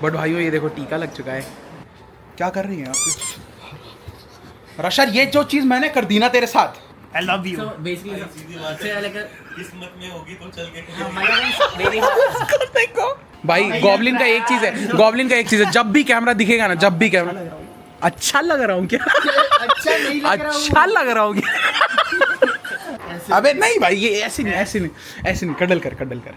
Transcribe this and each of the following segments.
But भाइयों ये देखो टीका लग चुका है। क्या कर रही हैं आप? रशर ये जो चीज़ मैंने कर दी ना तेरे साथ, I love you. So basically, सीधी बात say है, like a किस्मत में होगी तो चल के very भाई गॉब्लिन का एक चीज़ है, गॉब्लिन का एक चीज़ है, जब भी कैमरा दिखेगा ना, जब भी कैमरा अच्छा लग रहा हूँ क्या? अच्छा नहीं लग रहा हूँ। अच्छा लग रहा हूँ क्या? अबे नहीं भाई, ये ऐसे नहीं, ऐसे नहीं, ऐसे नहीं, कडल कर, कडल कर।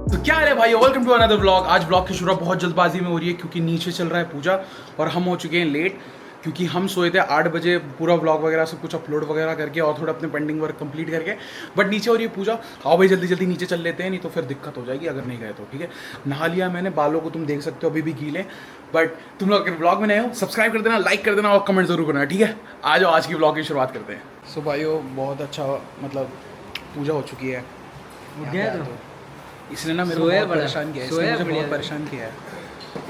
तो क्या है भाई, वेलकम टू अनदर व्लॉग। आज व्लॉग की शुरुआत बहुत जल्दबाजी में हो रही है क्योंकि नीचे चल रहा है पूजा और हम हो चुके हैं लेट, क्योंकि हम सोए थे 8 बजे पूरा व्लॉग वगैरह सब कुछ अपलोड वगैरह करके और थोड़ा अपने पेंडिंग वर्क कंप्लीट करके। बट नीचे हो रही है पूजा। आओ भाई जल्दी जल्दी नीचे चल लेते हैं, नहीं तो फिर दिक्कत हो जाएगी अगर नहीं गए तो। ठीक है, नहा लिया मैंने, बालों को तुम देख सकते हो अभी भी गीले। बट तुम लोग अगर व्लॉग में नए हो सब्सक्राइब कर देना, लाइक कर देना और कमेंट जरूर करना। ठीक है, आ जाओ आज की व्लॉग की शुरुआत करते हैं। सो भाइयों बहुत अच्छा मतलब पूजा हो चुकी है। उठ गया तो इसने ना मेरे को बहुत परेशान किया है, इसने मुझे बहुत परेशान किया है।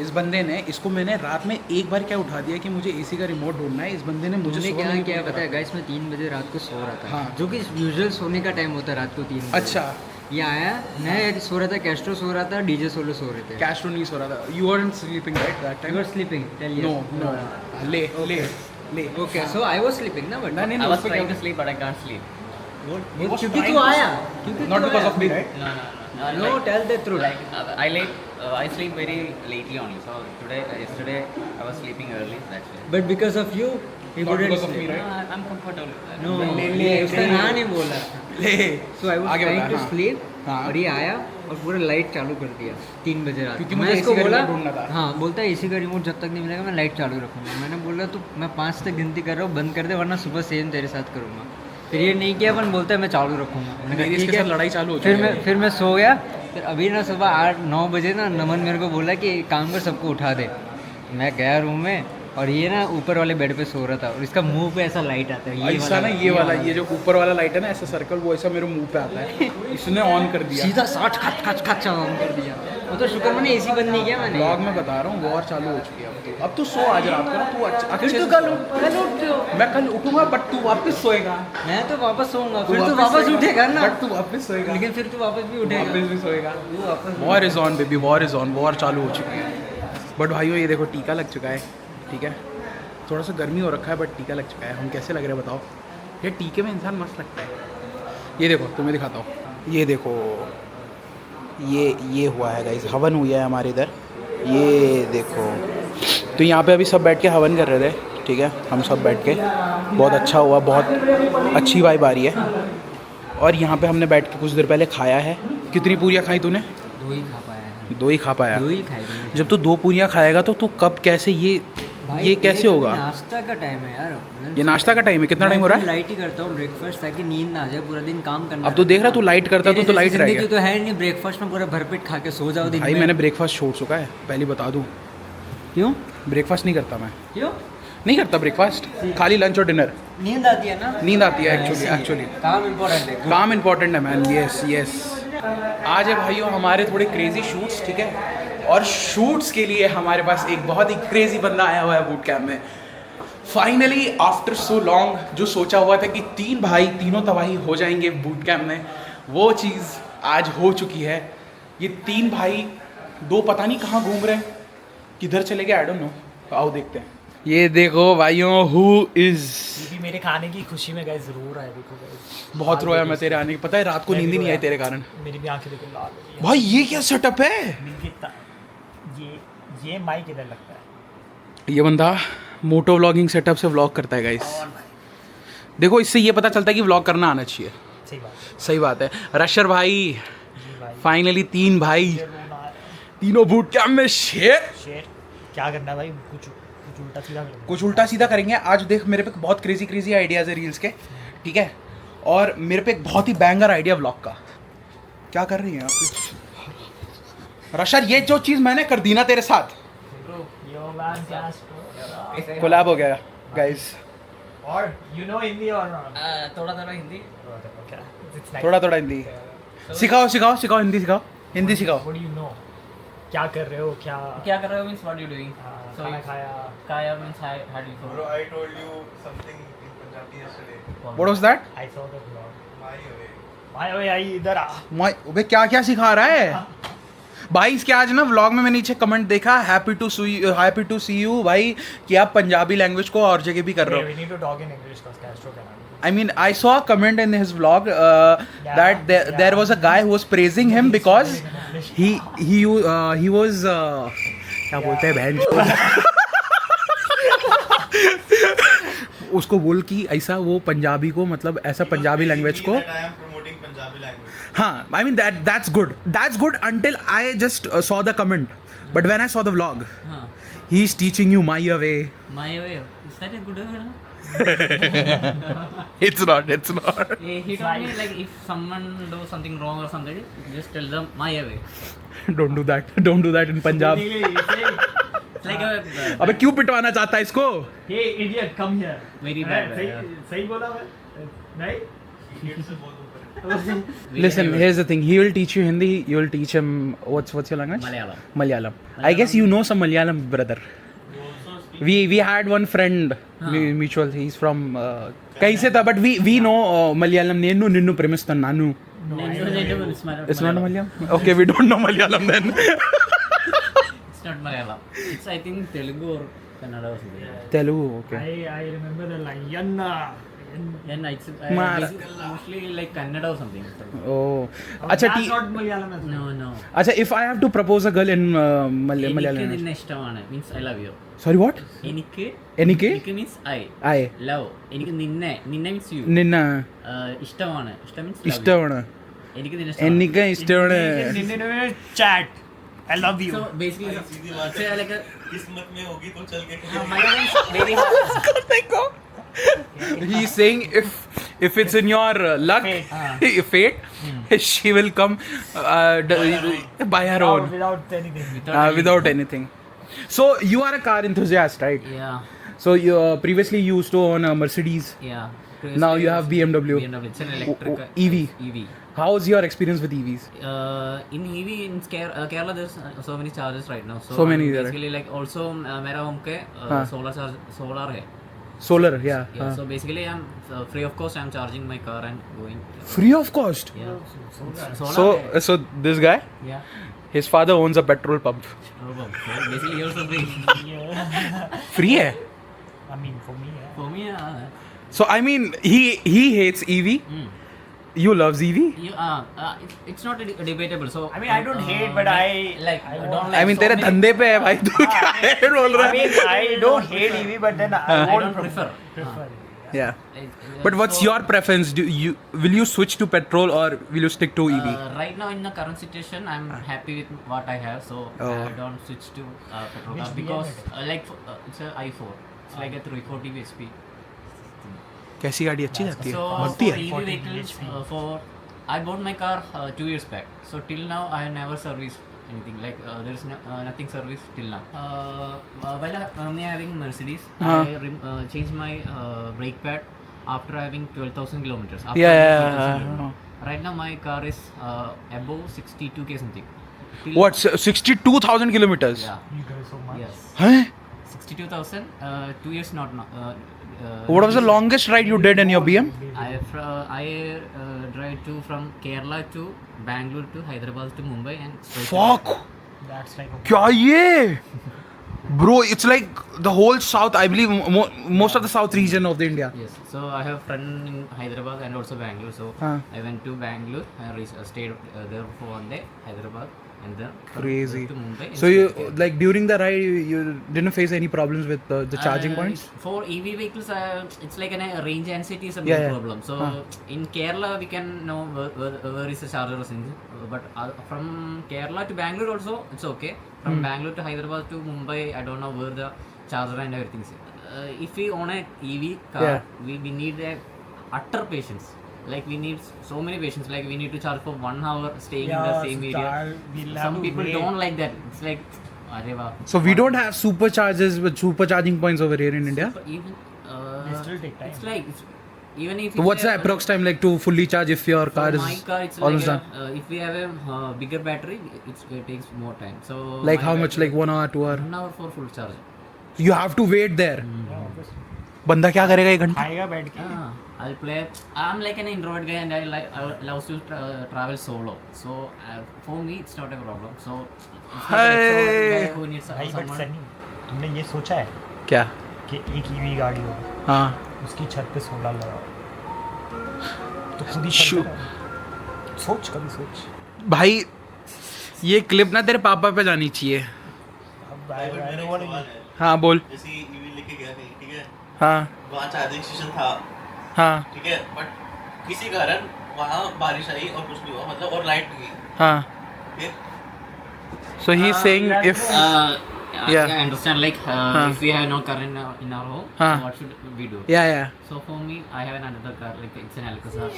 इस बंदे ने, इसको मैंने रात में एक बार क्या उठा दिया कि मुझे एसी का रिमोट ढूंढना है। इस बंदे ने मुझे मुझे सुबह क्या पता है गाइस, मैं 3 बजे रात को सो रहा था। हाँ। जो कि यूजुअल सोने का टाइम होता है रात को 3 बजे। अच्छा, ये आया, मैं सो रहा था, कैस्ट्रो सो रहा था, डीजे सोलो सो रहे थे। कैश तो नहीं सो रहा था। You were sleeping right that You time? were sleeping. Tell no yes. No, ले ले ले। Okay, so I was sleeping ना, but नहीं I नहीं, was trying to sleep but I can't sleep. क्योंकि तू आया, क्योंकि नॉट तू बिकॉज आया। Of me right? No, tell the truth. I sleep very lately only. So yesterday I was sleeping early. That's it. But because of you, he Not wouldn't because of me, sleep. right? I'm comfortable. No, ले, उसने हाँ नहीं बोला। ले। So I was आगे trying बता, to हाँ। sleep, हाँ। और ये आया और पूरा लाइट चालू कर दिया 3 बजे रात। क्योंकि मैं मुझे इसको AC का बोला, रिमोट ढूंढना था। हाँ बोलता है एसी का रिमोट जब तक नहीं मिलेगा मैं लाइट चालू रखूँगा। मैंने बोला तो मैं 5 तक गिनती कर रहा हूँ, बंद कर दे वरना सुबह सेम तेरे साथ करूँगा। फिर ये नहीं किया, अपन बोलता है मैं चालू रखूँगा। मैंने कहा मेरी ठीक इसके है। साथ लड़ाई चालू हो फिर चुकी है। फिर मैं सो गया। फिर अभी ना सुबह 8-9 बजे ना नमन मेरे को बोला कि एक काम कर, सबको उठा दे। मैं गया रूम में और ये ना ऊपर वाले बेड पे सो रहा था और इसका मुंह पे ऐसा लाइट आता है, ऐसा ना, ये वाला, ये जो ऊपर वाला लाइट है ना ऐसा सर्कल, वो ऐसा मेरे मुंह पे आता है। इसने ऑन कर दिया सीधा 60 खच खच खच ऑन कर दिया। वो तो शुक्र मैंने एसी बंद नहीं किया मैंने। ब्लॉग में बता रहा हूँ, वॉर चालू हो चुकी है। अब तू सो आज रात को ना, तू अच्छे फिर से तो कल उठ। मैं कल उठूंगा बट तू वापस सोएगा। मैं तो वापस सोऊंगा, फिर तो वापस उठेगा ना। बट तू वापस सोएगा, लेकिन फिर तू वापस भी उठेगा। वापस भी सोएगा। तू वापस war is on baby, war is on, war चालू हो चुकी है। बट भाइयों ये देखो टीका लग चुका है। ठीक है, थोड़ा सा गर्मी हो रखा है बट टीका लग चुका है। हम कैसे लग रहे हैं बताओ? ये टीके में इंसान मस्त लगता है। ये देखो, तुम्हें दिखाता हूँ, ये देखो, ये हुआ है गाइस, हवन हुआ है हमारे इधर। ये देखो, तो यहाँ पे अभी सब बैठ के हवन कर रहे थे। ठीक है, हम सब बैठ के, बहुत अच्छा हुआ, बहुत अच्छी वाइब आ रही है। और यहाँ पे हमने बैठ के कुछ देर पहले खाया है। कितनी पूरियाँ खाई तूने? 2 ही खा पाया है। 2 ही खा पाया? 2 ही खाई मैंने। जब तू 2 पूरियाँ खाएगा तो तू कब कैसे ये कैसे होगा? नाश्ता का टाइम है यार। ये नाश्ता का टाइम है? कितना टाइम हो रहा है? लाइट ही करता हूँ ब्रेकफास्ट, ताकि नींद ना आ जाए, पूरा दिन काम करना। अब तो देख रहा तू लाइट करता तो लाइट रह जिंदगी गया। तो है नहीं, ब्रेकफास्ट में पूरा भरपेट खा के सो जाओ दिन भाई में। मैंने ब्रेकफास्ट छोड़ चुका है, पहले बता दूँ। क्यों ब्रेकफास्ट नहीं करता मैं, क्यों? नहीं करता ब्रेकफास्ट, खाली लंच और डिनर। नींद आती है ना। नींद आती है एक्चुअली। काम इम्पोर्टेंट है। काम इम्पोर्टेंट है मैन। Yes yes. आज है भाइयों हमारे थोड़े क्रेजी शूट्स। ठीक है, और शूट्स के लिए हमारे पास एक बहुत ही क्रेजी बंदा आया हुआ है बूट कैम्प में। फाइनली आफ्टर सो लॉन्ग, जो सोचा हुआ था कि 3 भाई तीनों तबाही हो जाएंगे बूट कैम्प में, वो चीज़ आज हो चुकी है। ये 3 भाई 2 पता नहीं कहाँ घूम रहे हैं, किधर चले गए, आई डोंट नो। आओ देखते हैं। ये देखो भाइयों, हु इज। ये भी मेरे खाने की खुशी में गाइस जरूर आए। देखो गाइस, बहुत रोया मैं तेरे आने की, पता है रात को नींद ही नहीं आई तेरे कारण। मेरी भी आंखें देखो लाल हो गई हैं। भाई ये क्या सेटअप है? मिलके ये माइक इधर लगता है। ये बंदा मोटो व्लॉगिंग सेटअप से व्लॉग करता है गाइस। और भाई देखो इससे ये पता चलता है कि व्लॉग करना आना चाहिए। सही बात सही बात है। रशर भाई जी भाई। फाइनली 3 भाई, ये रोना है। तीनों बूट कैम्प में शेर। शेर क्या करना है भाई, कुछ उल्टा सीधा करना है। कुछ उल्टा सीधा करेंगे आज। देख मेरे पे बहुत क्रेजी आइडियाज़ है रील्स के। ठीक है, और मेरे पे एक बहुत ही बैंगर आइडिया व्लॉग का। क्या कर रही हैं आप? रशर ये जो चीज़ मैंने कर दी ना तेरे साथ, यो मैन क्लास कोलैब हो गया गाइस। और यू नो हिंदी और थोड़ा थोड़ा हिंदी। थोड़ा हिंदी सिखाओ हिंदी सिखाओ, हिंदी सिखाओ। What do you know? क्या कर रहे हो क्या क्या कर रहे हो means what you doing? So खाना you- खाया Kaya means had you Bro, I told you something in Punjabi yesterday. What was that? I saw the vlog My way. भाई ओए आई इधर आ अबे क्या क्या सिखा रहा है भाई? इसके आज ना व्लॉग में मैंने नीचे कमेंट देखा, हैप्पी टू सी यू भाई, कि आप पंजाबी लैंग्वेज को और जगह भी कर रहे हो. we need to talk in English cuz Castro cannot I mean, I saw a comment in his vlog that there was a guy who was praising him because he was क्या बोलते हैं बहन उसको बोल कि ऐसा वो पंजाबी को मतलब ऐसा पंजाबी लैंग्वेज को That I am promoting Punjabi language. हाँ, I mean that's good until I just saw the comment, but when I saw the vlog Huh. he's teaching you my way. My way. Is that a good way? It's not. He told me like if someone do something wrong or something, just tell them my way. Don't do that in Punjab. It's like a अबे क्यों पिटवाना चाहता है इसको? hey idiot come here very bad way. सही बोला मैं नहीं Idiots से बहुत ऊपर है. Listen, here's the thing. He will teach you Hindi. You will teach him what's your language? Malayalam. Malayalam. I guess you know some Malayalam, brother. We had one friend mutual. He's from कहीं से था, but we know Malayalam. Nennu ninnu premistan nanu. It's not Malayalam. Okay, we don't know Malayalam then. It's not Malayalam. It's I think Telugu or Kannada or something. Telugu. Okay. I remember the line yanna And it's Mara. mostly like Kannada or something. Oh. अच्छा that's not Malayalam as well. No. अच्छा, if I have to propose a girl in എനിക്ക് Malayalam. നിന്നെ ഇഷ്ടമാണ് means I love you. Sorry, what? എനിക്ക് എനിക്ക് means I I love. എനിക്ക് നിന്നെ means you. നിന്ന ഇഷ്ടമാണ്. ഇഷ്ടം means love you. ഇഷ്ടമാണ്. എനിക്ക് നിന്നെ എനിക്ക് ഇഷ്ടമാണ്. chat I love you So basically सीधी बात it's है. like a किस्मत में होगी तो चल के Malayalam is very hard. He's saying if it's in your luck, fate, she will come by her own without anything without anything. So you are a car enthusiast, right? Yeah. So you previously you used to own a Mercedes. Yeah. Now you have BMW. BMW. It's an electric EV. EV. How's your experience with EVs? In EV in Kerala there's so many charges right now. So many there. basically like also मेरा home के solar है. Solar, yeah. Yeah. So basically I'm free of cost. I'm charging my car and going. Free of cost. Yeah. Solar. है. So this guy, Yeah. his father owns a petrol pump. So basically also free. Free है. I mean for me yeah. For me, So I mean he hates EV. You loves EV. it's not debatable. So I mean I don't hate but I like I don't won't- like. I mean so तेरे many- धंधे पे है भाई तू क्या है बोल रहा I mean I don't hate EV but then I I won't don't prefer. prefer है? Yeah. But what's your preference? Will you switch to petrol or will you stick to EV? Right now in the current situation, I'm happy with what I have, so I don't switch to petrol car because it's a i4. It's like a 340 bhp. कैसी गाड़ी अच्छी लगती है? So भगती for है. EV vehicles, I bought my car 2 years back. So till now I have never serviced anything. Like there is nothing serviced till now. While I'm having Mercedes, I changed my brake pad after having 12,000 kilometers. After Yeah. 12,000 kilometers. Right now my car is above 62k something. Till- What? 62,000 kilometers? Yeah. you guys so much Yes. Huh? 62,000. 2 years not now. What was the longest ride you did in your BM? I drive from Kerala to Bangalore to Hyderabad to Mumbai and straight to Fuck! that's like okay. क्या ये? Bro, it's like the whole south. I believe most of the south region of the India. Yes. So I have friend in Hyderabad and also Bangalore. So Huh. I went to Bangalore and stayed there for one day, Hyderabad, and then Crazy. to Mumbai. and So you straight to like during the ride you didn't face any problems with the charging points? For EV vehicles, it's like a range anxiety is a Yeah, big yeah. problem. So in Kerala, we can know where is the charger or something. But from Kerala to Bangalore also, it's okay. From Bangalore to Hyderabad to Mumbai, I don't know where the charger and everything is. If we own a EV car, Yeah. we need a utter patience. Like we need so many patience. Like we need to charge for 1 hour, staying in the same area. Some people don't like that. It's like, arey wow. So we don't have superchargers with supercharging points over here in India. But even They still take time. it's like even if So what's the approx time like to fully charge if your car for is my car it's almost like done? if we have a bigger battery it takes more time. So Like my how much? battery- Like 1 hour, 2 hour? 1 hour for full charge. You have to wait there. बंदा क्या करेगा 1 घंटा? खाएगा बैठ के I'll play. I'm like an introvert guy and I love to travel solo. So for me it's not a problem. So if you're an extrovert guy who needs भाई but someone, Sunny तुमने ये सोचा है क्या? कि एक ईवी गाड़ी हो हाँ. उसकी छत पे सोलर लगाओ तो खुद ही Shoot. चलता रहे। सोच कभी सोच भाई ये क्लिप ना तेरे पापा पे जानी चाहिए. अब भाई बट मेरा एक सवाल है हाँ बोल. जैसे ईवी लेके गया कहीं ठीक है हाँ वहाँ चार्जिंग स्टेशन था हाँ ठीक है बट किसी कारण वहाँ बारिश आई और कुछ नहीं हुआ मतलब और लाइट गई हाँ. फिर So he's saying if Yeah. I understand. Like if we have no car in our home, Huh. so what should we do? yeah. So for me, I have another car. Like it's an Alcazar.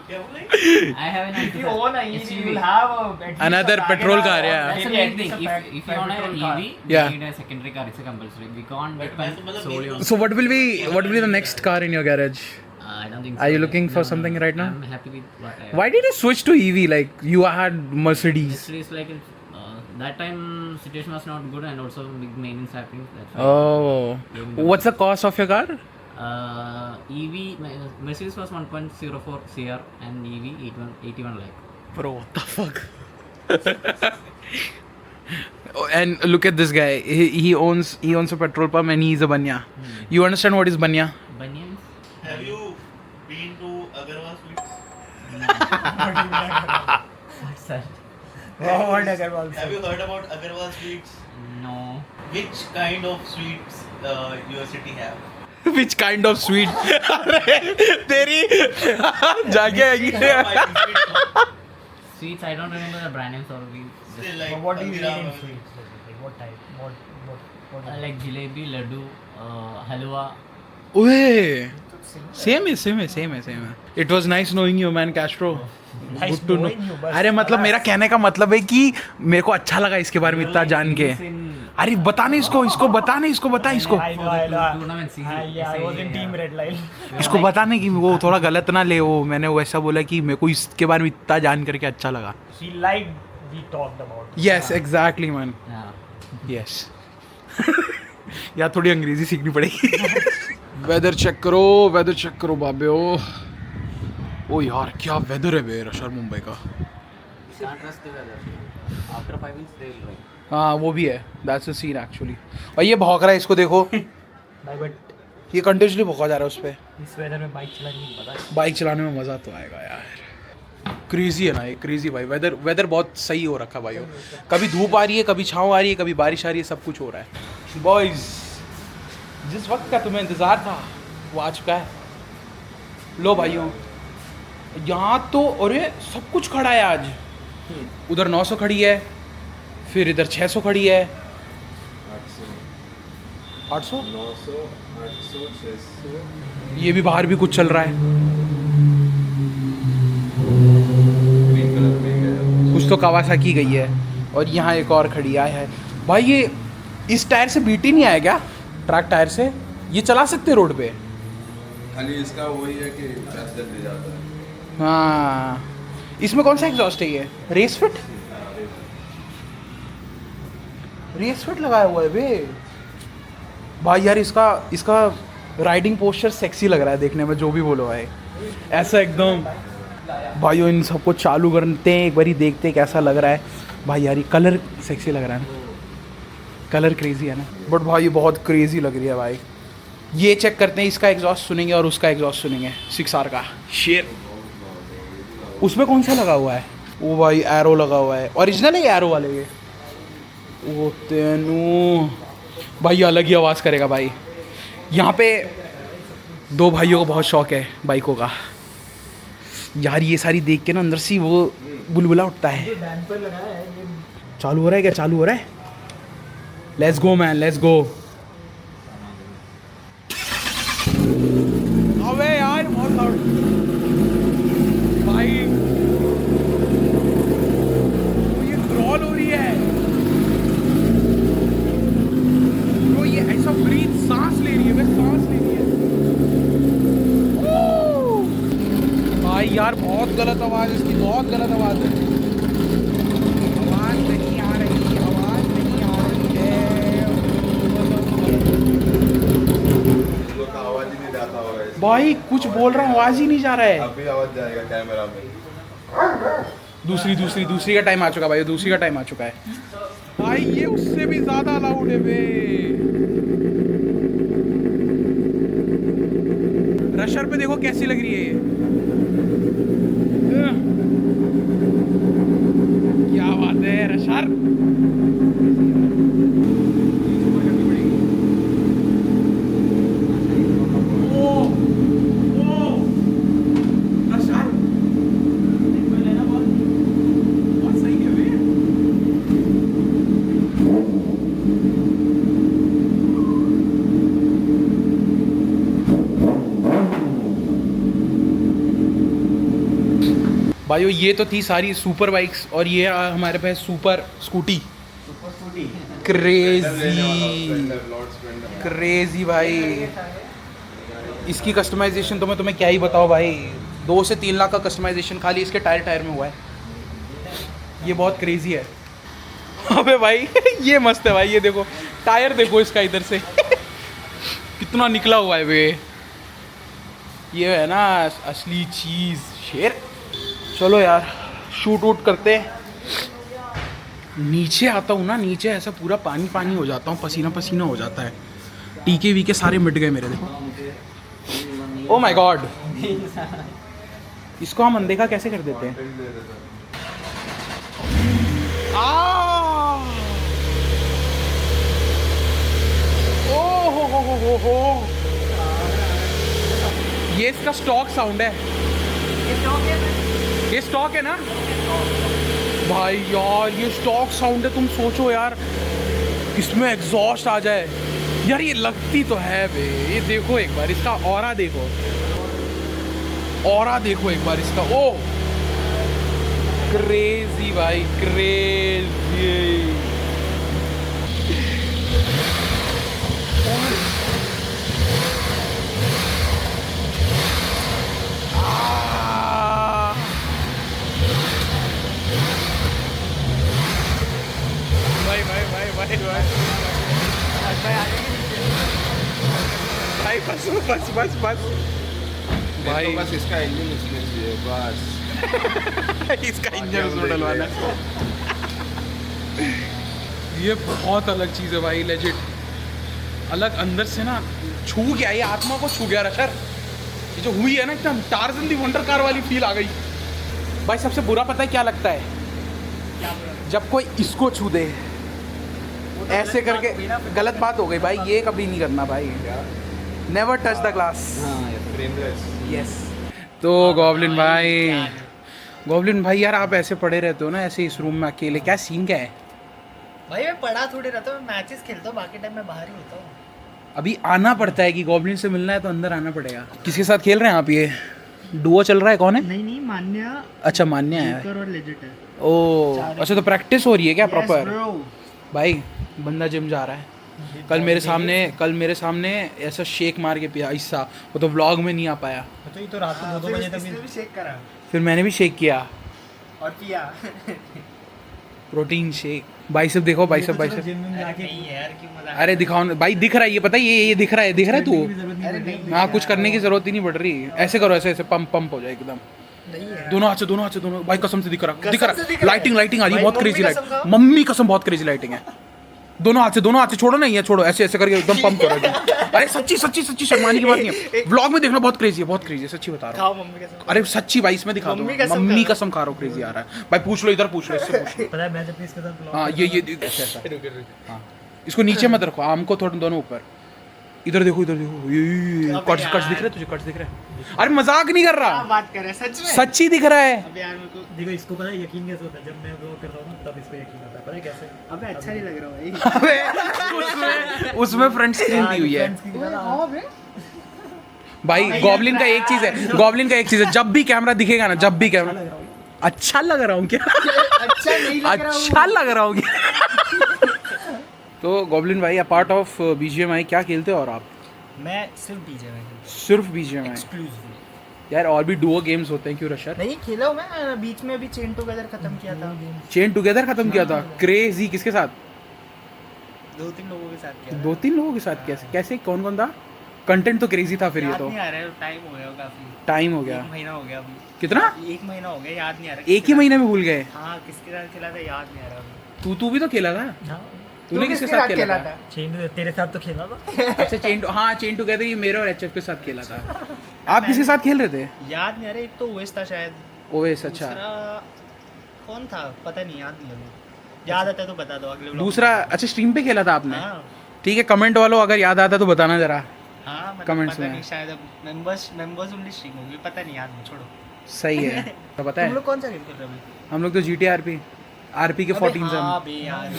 क्या बोले I have an If you own a Alcazar. EV, you will have at least Another a petrol wagon car, or yeah. That's the maybe main at thing. least a If you own an petrol car. EV, Yeah. you need a secondary car. It's a compulsory. We can't But depend मतलब solely on. So what will be the next car in your garage? I don't think. Are so. you looking for No, something right now? I'm happy with what I have. Why did you switch to EV? Like you had Mercedes. Actually, it's like that time situation was not good and also big maintenance happening. That's why. Oh, what's the cost of your car? EV Mercedes was 1.04 CR and EV 81 lakh. Bro, what the fuck? Oh, and look at this guy. He owns a petrol pump and he's a banya. You understand what is banya? Bunions? Have you been to Agarwal Sweets? What's that? What Agarwal Have you heard about Agarwal Sweets? No. Which kind of sweets your city have? Which kind of sweet? तेरी जाके Sweets, I don't remember the brand names or we just Still like What do you eat Haldiram in or- sweets? Like what type? What like jalebi, laddu, halwa. ओए same है. It was nice knowing you, man, Castro. Nice Good to know. knowing you, बस अरे मतलब मेरा कहने का मतलब है कि मेरे को अच्छा लगा इसके बारे में इतना जान के. अरे बताने इसको बता इसको. I know. Tournament season. Yeah, I was in team red line. इसको बताने की वो थोड़ा गलत ना ले. वो मैंने वैसा बोला कि मेरे को इसके बारे में इतना जान करके अच्छा लगा. He liked we talked about. Yes, exactly, man. Yeah. Yes. यार थोड़ी अंग्रेजी सीखनी पड़ेगी. वेदर चेक करो बाबे. ओ यार क्या वेदर है बे रशर मुंबई का. Can't trust the weather. After 5 minutes they will rain. हाँ वो भी है. That's the scene actually. और ये भौंक रहा है इसको देखो. भाई बट ये कंटिन्यूसली भौंका जा रहा है उस पे. इस वेदर में बाइक चलाने में मजा है. बाइक चलाने में मज़ा तो आएगा यार. क्रेजी है ना ये. क्रेजी भाई. वेदर बहुत सही हो रखा भाई. कभी धूप आ रही है, कभी छाँव आ रही है, कभी बारिश आ रही है, सब कुछ हो रहा है. बॉयज़ जिस वक्त का तुम्हें इंतज़ार था वो आ चुका है. लो भाइयों यहाँ तो अरे सब कुछ खड़ा है आज. उधर 900 खड़ी है, फिर इधर 600 खड़ी है. 800 ये भी बाहर भी कुछ चल रहा है. कुछ तो कावासाकी गई है और यहाँ एक और खड़ी है. भाई ये इस टायर से बीट ही नहीं आया क्या? ट्रैक टायर से ये चला सकते रोड पे. खाली इसका वही है कि पैदल ले जाता है. हाँ इसमें कौन सा एग्जॉस्ट है ये? रेस फिट लगाया हुआ है बे. भाई यार इसका राइडिंग पोस्चर सेक्सी लग रहा है देखने में. जो भी बोलो भाई ऐसा एकदम. भाइयों इन सबको चालू करते हैं एक बारी, देखते हैं कैसा लग रहा है. भाई यार ये कलर सेक्सी लग रहा है ना. कलर क्रेजी है ना. बट भाई ये बहुत क्रेजी लग रही है भाई. ये चेक करते हैं. इसका एग्जॉस्ट सुनेंगे और उसका एग्जॉस्ट सुनेंगे. 6R का शेर. उसमें कौन सा लगा हुआ है? वो भाई एरो लगा हुआ है. ओरिजिनल है एरो वाले ये. वो तेनू भाई ये अलग ही आवाज़ करेगा भाई. यहाँ पे दो भाइयों को बहुत शौक है बाइकों का यार. ये सारी देख के ना अंदर से वो बुलबुला उठता है. चालू हो रहा है क्या? चालू हो रहा है. Let's go man, let's go. अबे यार बहुत लाउड भाई. ये क्रॉल हो रही है ब्रो. ये ऐसा ब्रीथ सांस ले रही है. बस सांस ले रही है. गलत आवाज़ इसकी, बहुत गलत आवाज़ है। आवाज़ नहीं आ रही, आवाज़ नहीं आ रही है। लोग का आवाज ही नहीं जाता होगा इसमें। भाई कुछ बोल रहा हूँ, आवाज़ ही नहीं जा रहा है। अभी आवाज जाएगा कैमरा में। दूसरी का टाइम आ चुका भाई, दूसरी का टाइम आ चुका है भाई। ये उससे भी ज़्यादा लाउड है बे। रशर पे देखो कैसी लग रही है ये। क्या बात है रशर। भाइयों ये तो थी सारी सुपर बाइक्स और ये हमारे पास सुपर स्कूटी। क्रेजी भाई। इसकी कस्टमाइजेशन तो मैं तुम्हें क्या ही बताऊँ भाई, 2 से 3 लाख का कस्टमाइजेशन खाली इसके टायर में हुआ है। ये बहुत क्रेजी है। अबे भाई ये मस्त है भाई, ये देखो टायर देखो इसका इधर से कितना निकला हुआ है वे। ये है ना असली चीज़, शेर। चलो यार शूट वूट करते। नीचे आता हूँ ना, नीचे ऐसा पूरा पानी पानी हो जाता हूँ, पसीना पसीना हो जाता है। टीके वीके सारे मिट गए मेरे, देखो। ओ माय गॉड, इसको हम अनदेखा कैसे कर देते हैं। ओ हो। ये इसका स्टॉक साउंड है। ये स्टॉक है ना भाई यार, ये स्टॉक साउंड है। तुम सोचो यार इसमें एग्जॉस्ट आ जाए यार, ये लगती तो है बे। ये देखो एक बार इसका ऑरा देखो, ऑरा देखो एक बार इसका। ओ क्रेजी भाई, क्रेजी। भाई बस भाई बस इसका इंजन इसमें चाहिए बस। इसका इंजन उसमें डलवाना है। ये बहुत अलग चीज़ है भाई, लेजिट अलग। अंदर से ना छू गया, ये आत्मा को छू गया रशर। ये जो हुई है ना एकदम टार्ज़न दी वंडर कार वाली फील आ गई भाई। सबसे बुरा पता है क्या लगता है, जब कोई इसको छू दे ऐसे करके। गलत बात हो गई भाई, ये कभी नहीं करना भाई। Never touch the glass. Yes. तो गॉब्लिन भाई यार आप ऐसे पड़े रहते हो ना ऐसे इस रूम में अकेले, क्या सीन क्या है भाई? मैं पढ़ा थोड़ी रहता हूँ, मैचेस खेलता हूँ, बाकी टाइम मैं बाहर ही होता हूँ। अभी आना पड़ता है कि गॉब्लिन से मिलना है तो अंदर आना पड़ेगा। किसके साथ खेल रहे हैं आप? ये डुओ चल रहा है, कौन है? नहीं मान्या। अच्छा मान्या है और लेजिट है। ओ अच्छा, तो प्रैक्टिस हो रही है क्या प्रॉपर? भाई बंदा जिम जा रहा है। कल मेरे सामने ऐसा शेक मार के पिया ऐसा, वो तो व्लॉग में नहीं आ पाया। तो ये तो रात को 2 बजे तक भी शेक करा फिर मैंने भी शेक किया और पिया प्रोटीन शेक। बाइसेप देखो, बाइसेप। जिम में जाके नहीं है यार, क्यों मजाक। अरे दिखाओ ना भाई, दिख रहा है ये, पता है ये दिख रहा है तू। अरे नहीं हाँ कुछ करने की जरूरत ही नहीं पड़ रही। ऐसे करो, ऐसे पंप हो जाए एकदम। नहीं है। दोनों हाथ से दोनों भाई, कसम से दिख रहा है। लाइटिंग आ रही है, बहुत क्रेजी मम्मी कसम लाइट। खाओ। मम्मी कसम बहुत क्रेजी लाइटिंग है। दोनों हाथ से छोड़ो ना, ये छोड़ो, ऐसे करके एकदम पंप करो एकदम। अरे सच्ची शर्माने की बात नहीं है। व्लॉग में देखना बहुत क्रेजी है, सच्ची बता रहा हूँ। खाओ मम्मी कसम। अरे सच्ची भाई, इसमें दिखा दो। मम्मी कसम खा रहा हूँ, क्रेजी आ रहा है भाई। पूछ लो, इधर पूछ लो, इससे पूछ लो। पता है मैं जब इसके साथ ब्लॉग। हाँ ये ऐसा। हाँ इसको नीचे मत रखो, आम को थोड़ा दोनों ऊपर। इधर देखो ये कट्स दिख रहे तुझे? कट्स दिख रहे हैं? अरे मजाक नहीं कर रहा, बात कर रहे हैं सच में। सच्ची दिख रहा है। अबे यार मेरे को देखो, इसको पता है यकीन कैसे होता है? जब मैं ब्लॉग करता हूँ ना तब इसको यकीन होता है। पता है कैसे? अबे अच्छा नहीं लग रहा भाई। उसमें फ्रंट स्क्रीन दी हुई है भाई। गॉब्लिन का एक चीज है, जब भी कैमरा दिखेगा ना, जब भी कैमरा अच्छा लग रहा हूँ क्या? अच्छा लग रहा हूँ क्या? तो गॉब्लिन भाई अपार्ट ऑफ BGMI क्या खेलते हो और आप? मैं सिर्फ डीजे में सिर्फ BGMI। यार और भी डुओ गेम्स होते हैं क्यों रशर? नहीं खेला हूँ मैं, बीच में भी चेन टुगेदर खत्म किया था। चेन टुगेदर खत्म किया था, क्रेजी किसके साथ? 2-3 लोगों के साथ किया। 2-3 लोगों के साथ? कैसे कैसे कौन कौन था? कंटेंट तो क्रेजी था फिर ये याद तो। नहीं आ रहा है, टाइम हो गया काफी। टाइम हो गया, 1 महीना हो गया अभी। कितना? 1 महीना हो गया, याद नहीं आ रहा। एक ही महीने में भूल गए? हाँ, किसके साथ खेला था याद नहीं आ रहा अभी। तू भी तो खेला था? हाँ। तूने किसके साथ खेला था? चेन तेरे साथ तो खेला था। अच्छा चेन, हाँ चेन टुगेदर ये मेरे और एचएफ के साथ खेला था। आप किसके साथ खेल रहे थे? याद नहीं आ रहा, एक तो ओएस था शायद। ओएस, अच्छा। दूसरा कौन था पता नहीं, याद नहीं अभी। याद आता है तो बता दो अगले व्लॉग। दूसरा अच्छा स्ट्रीम पे खेला था आपने? हाँ ठीक है, कमेंट वालों अगर याद आता है तो बताना जरा। हाँ, मतलब Comments पता में। नहीं, शायद अब मेंबर्स ओनली स्ट्रीम होगी, पता नहीं, याद नहीं, छोड़ो। सही है। तो पता तुम है लोग कौन सा गेम खेल रहे हो अभी? हम लोग तो GTA आरपी के 14 से हाँ हम बे यार,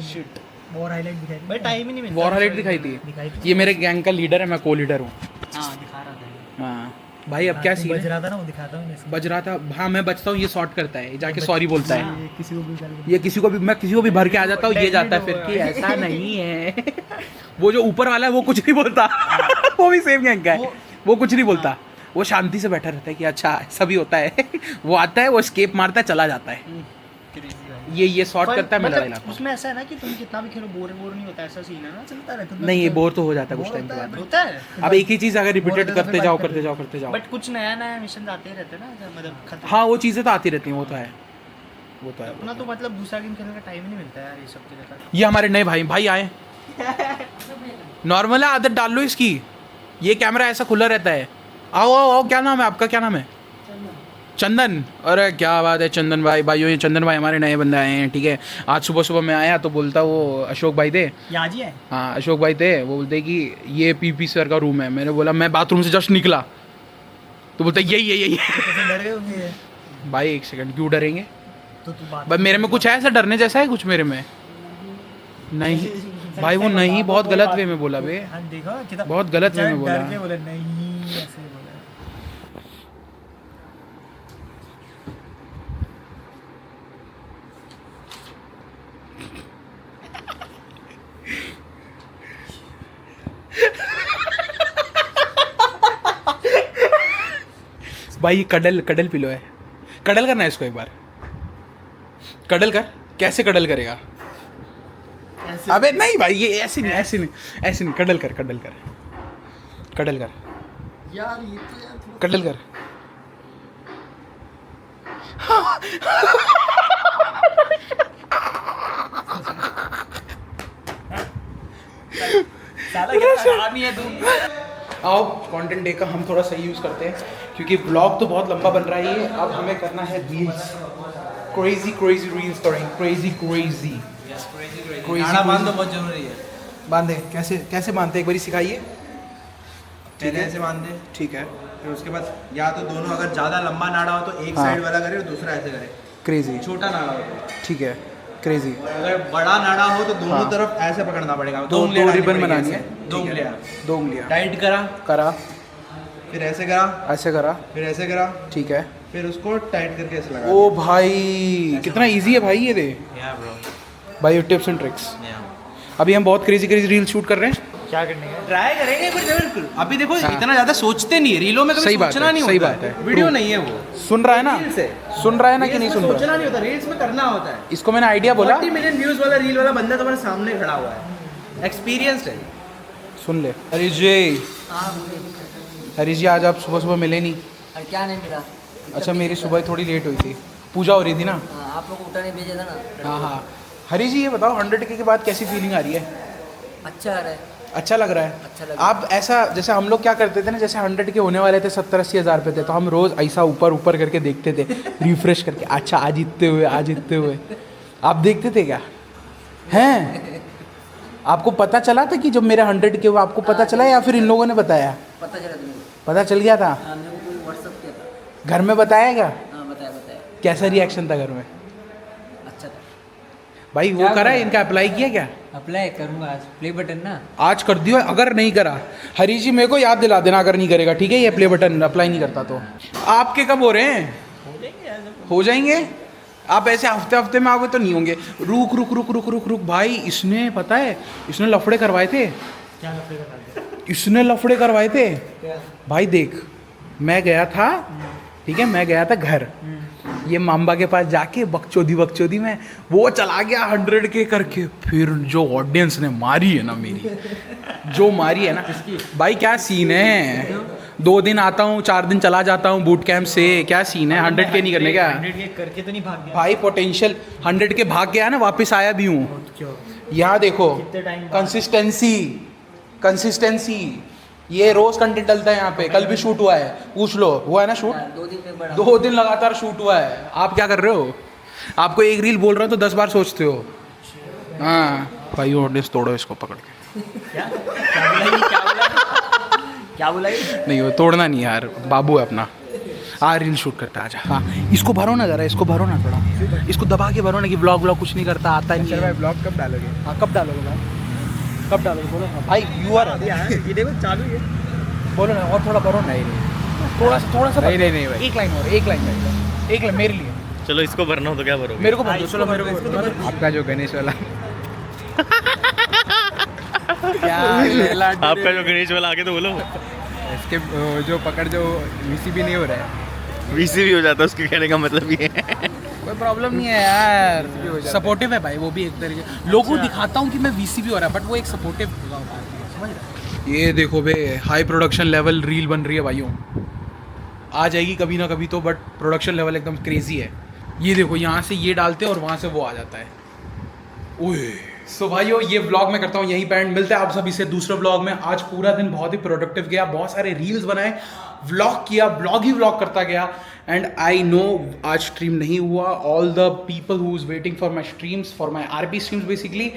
शिट, वॉर हाईलाइट दिखाई भाई, टाइम ही नहीं मिलता। वॉर हाईलाइट दिखाई थी। ये मेरे गैंग का लीडर है, मैं को लीडर हूँ। हाँ, दिखा रहा था। हाँ भाई अब क्या सीन बज है? रहा था ना, वो दिखाता हूँ मैं। बज रहा था, हाँ मैं बचता हूँ, ये सॉर्ट करता है, जाके सॉरी बोलता है। ये किसी को भी कर ये किसी को भी, मैं किसी को भी भर के आ जाता हूँ, ये जाता है फिर कि ऐसा नहीं है। वो जो ऊपर वाला है वो कुछ नहीं बोलता। वो भी सेम गैंग का है, वो कुछ नहीं बोलता, वो शांति से बैठा रहता है कि अच्छा ऐसा भी होता है। वो आता है, वो स्केप मारता है, चला जाता है। ये सॉर्ट करता है, मैं लड़ाई लाता हूँ। उसमें ऐसा है ना कि तुम कितना भी खेलो बोर नहीं होता, ऐसा सीन है ना, चलता रहता है। नहीं ये बोर तो हो जाता है कुछ टाइम के बाद। होता है, अब एक ही चीज़ अगर रिपीटेड करते जाओ करते जाओ करते जाओ। बट कुछ नया नया मिशन आते ही रहते हैं ना, मतलब खत्म। हाँ वो चीज़ें तो आती रहती हैं, वो तो है, वो तो है। अपना तो मतलब दूसरा गेम खेलने का टाइम ही नहीं मिलता यार, ये सब के लिए। ये हमारे नए भाई आए। नॉर्मल है, आदत डाल लो इसकी। ये कैमरा ऐसा खुला रहता है। आओ आओ आओ, क्या नाम है आपका? क्या नाम है? चंदन। अरे क्या बात है चंदन भाई। भाइयों ये चंदन भाई हमारे नए बंदे आए हैं, ठीक है। आज सुबह सुबह मैं आया तो बोलता वो अशोक भाई थे। याद ही है। हाँ अशोक भाई थे, वो बोलते कि ये पीपी सर का रूम है। मैंने बोला मैं बाथरूम से जस्ट निकला तो बोलते यही कैसे डर गए होंगे? भाई एक सेकंड, क्यों डरेंगे? तो तू बात भाई मेरे में कुछ है ऐसा डरने जैसा है कुछ मेरे में? नहीं भाई वो नहीं, बहुत गलत वे में बोला बे, हाँ, देखो कितना बहुत गलत वे में बोला। डर के बोला नहीं, ऐसे बोला। भाई ये कडल पिलो है, कडल करना है इसको एक बार। कडल कर, कैसे कडल करेगा? अबे नहीं भाई ये ऐसे नहीं, कडल कर यार ये तो यार थोड़ा कडल कर। साला कितना आदमी है तू। आओ कंटेंट डे का हम थोड़ा सही यूज़ करते हैं क्योंकि ब्लॉग तो बहुत लंबा बन रहा है ये। अब हमें करना है रील्स, क्रेजी रील्स करेंगे, क्रेजी गाना बांधना बहुत जरूरी है। बांधे कैसे बांधते एक बारी सिखाइए। पहले ऐसे बांधे, ठीक है, फिर उसके बाद या तो दोनों अगर ज़्यादा लंबा नाड़ा हो तो एक हाँ। साइड वाला करे और दूसरा ऐसे करे। क्रेजी, छोटा नाड़ा हो तो, ठीक है क्रेजी। और अगर बड़ा नाड़ा हो तो दोनों हाँ। तरफ ऐसे पकड़ना पड़ेगा। दो उंगलियां डालनी रिबन पड़ेगी बनानी ऐसे। है, दो ठीक है। उंगलियां 2 उंगलियां टाइट करा, करा, फिर ऐसे करा, ऐसे करा, फिर ऐसे करा, ठीक है। फिर उसको टाइट करके ऐसे लगा। ओ भाई कितना इजी है भाई ये दे या ब्रो, भाई, टिप्स एंड ट्रिक्स। या अभी हम बहुत क्रेजी रील शूट कर रहे हैं। क्या करने का? ट्राई करेंगे फिर बिल्कुल। अभी देखो हाँ। इतना ज्यादा सोचते नहीं है रीलों में, कभी सही बात सोचना है, नहीं सही होता बात है। Video True। नहीं है वो, सुन रहा है ना, रील्स है। सुन रहा है ना कि रील्स नहीं में सुन रहा? सोचना नहीं होता, रील्स में करना होता है। इसको मैंने आइडिया बोला, 40 मिलियन व्यूज वाला रील वाला बंदा तुम्हारे सामने खड़ा हुआ है, एक्सपीरियंस्ड है। सुन ले। हरीश जी आज आप सुबह सुबह मिले नहीं। और क्या नहीं मिला? अच्छा मेरी सुबह थोड़ी लेट हुई थी, पूजा हो रही थी ना। हाँ, आप लोग को उठा नहीं भेजा था ना। हाँ हरीश जी ये बताओ 100K के बाद कैसी फीलिंग आ रही है? अच्छा आ रहा है। अच्छा लग रहा है? अच्छा लग रहा है। आप ऐसा जैसे हम लोग क्या करते थे ना, जैसे 100K होने वाले थे 70-80 हज़ार पे थे तो हम रोज़ ऐसा ऊपर करके देखते थे, रिफ्रेश करके, अच्छा आज जीतते हुए आप देखते थे क्या? हैं आपको पता चला था कि जब मेरे 100K हुआ, आपको पता चला या फिर इन लोगों ने बताया? पता चला तुम्हें? पता चल गया था? हाँ, मेरे को कोई व्हाट्सअप किया था। घर में बताया क्या? हाँ बताया। कैसा रिएक्शन था घर में? अच्छा था। भाई वो क्या करा है, बोला? इनका अप्लाई किया क्या? अप्लाई करूँगा आज, प्ले बटन ना। आज कर दियो, अगर नहीं करा हरीश जी मेरे को याद दिला देना अगर नहीं करेगा, ठीक है? ये प्ले बटन अप्लाई नहीं करता तो। आपके कब हो रहे हैं? हो जाएंगे। आप ऐसे हफ्ते में आओगे तो नहीं होंगे। रुक भाई, इसने पता है इसने लफड़े करवाए थे। क्या लफड़े करवाते? इसने लफड़े करवाए थे भाई, देख मैं गया था, ठीक है, मैं गया था घर, ये माम्बा के पास जाके बकचोदी में वो चला गया 100K करके। फिर जो ऑडियंस ने मारी है ना मेरी, जो मारी है ना भाई, क्या सीन है। 2 दिन आता हूँ, 4 दिन चला जाता हूँ बूट कैंप से, क्या सीन है। 100K नहीं करने क्या 100K करके तो नहीं भाग गया भाई, पोटेंशियल 100K भाग गया ना, वापस आया भी हूँ। यहाँ देखो कितने टाइम कंसिस्टेंसी, ये रोज कंटेंट डलता है यहाँ पे। कल भी शूट हुआ है, पूछ लो, हुआ है ना शूट। 2 दिन लगातार शूट हुआ है। आप क्या कर रहे हो? आपको एक रील बोल रहा हूँ तो 10 बार सोचते हो। हाँ भाई, ऑडियंस तोड़ो इसको पकड़ के। क्या बोला ये? नहीं, वो तोड़ना नहीं यार, बाबू है अपना। रील शूट करता है, आजा। हाँ, इसको भरो ना जरा, इसको भरो ना थोड़ा, इसको दबा के भरो ना कि व्लॉग कुछ नहीं करता, आता नहीं है। ब्लॉग कब डालोगे? हाँ, कब डालोगे भाई? कब डालोगे बोलो ना भाई, व्यूअर ये देखो चालू है, बोलो ना, और थोड़ा भरो ना। थोड़ा सा नहीं भाई, एक लाइन और, एक लाइन मेरे लिए। चलो इसको भरना हो तो क्या भरोगे? मेरे को भर दो, चलो मेरे को। आपका जो गणेश वाला आपका जो गणेश वाला आगे तो बोलो। इसके जो पकड़ जो VCB नहीं हो रहा है, वीसी भी हो जाता है, उसके कहने का मतलब ये है। कोई प्रॉब्लम नहीं है यार, सपोर्टिव है भाई वो भी एक तरीके। लोगों को दिखाता हूँ कि मैं VCB हो रहा है, बट वो एक सपोर्टिव समझ रहे। ये देखो बे, हाई प्रोडक्शन लेवल रील बन रही है भाइयों, आ जाएगी कभी ना कभी तो, बट प्रोडक्शन लेवल एकदम क्रेजी है। ये देखो, यहाँ से ये डालते हैं और वहाँ से वो आ जाता है। ओए सो भाइयों, ये व्लॉग मैं करता हूँ यहीं पे एंड। मिलते हैं आप सभी से दूसरे व्लॉग में। आज पूरा दिन बहुत ही प्रोडक्टिव गया, बहुत सारे रील्स बनाए, व्लॉग किया, व्लॉग करता गया। एंड आई नो आज स्ट्रीम नहीं हुआ। All the people who is waiting for my streams, for my RP streams, basically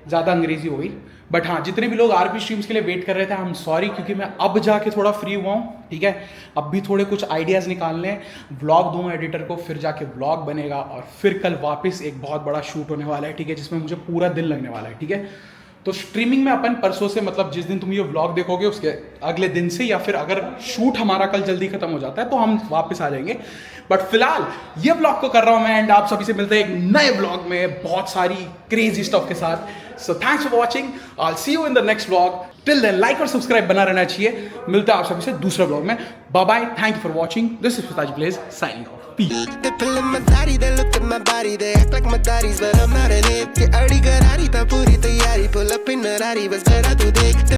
ज़्यादा अंग्रेजी हो गई, बट हाँ, जितने भी लोग RP स्ट्रीम्स के लिए वेट कर रहे थे, आई एम सॉरी, क्योंकि मैं अब जाके थोड़ा फ्री हुआ हूँ, ठीक है। अब भी थोड़े कुछ आइडियाज़ निकालने हैं, व्लॉग दूंगा एडिटर को, फिर जाके व्लॉग बनेगा, और फिर कल वापस एक बहुत बड़ा शूट होने वाला है, ठीक है, जिसमें मुझे पूरा दिन लगने वाला है, ठीक है। तो स्ट्रीमिंग में अपन परसों से, मतलब जिस दिन तुम ये व्लॉग देखोगे उसके अगले दिन से, या फिर अगर शूट हमारा कल जल्दी खत्म हो जाता है तो हम वापस आ जाएंगे। बट फिलहाल ये व्लॉग को कर रहा हूँ मैं एंड आप सभी से मिलते हैं एक नए व्लॉग में बहुत सारी क्रेजी स्टफ के साथ। So thanks for watching, I will see you in the next vlog. Till then like और सब्सक्राइब बना रहना चाहिए। मिलते हैं आप सभी से दूसरे व्लॉग में। Bye bye, thank you for watching. This is Pitaji plays signing off. Peace. They pulling my body, they look at my body, they act like my daddies, but I'm not an it. Ye aadi garari, ta puri tayari, pull up in a rari, bas kara tu dekh.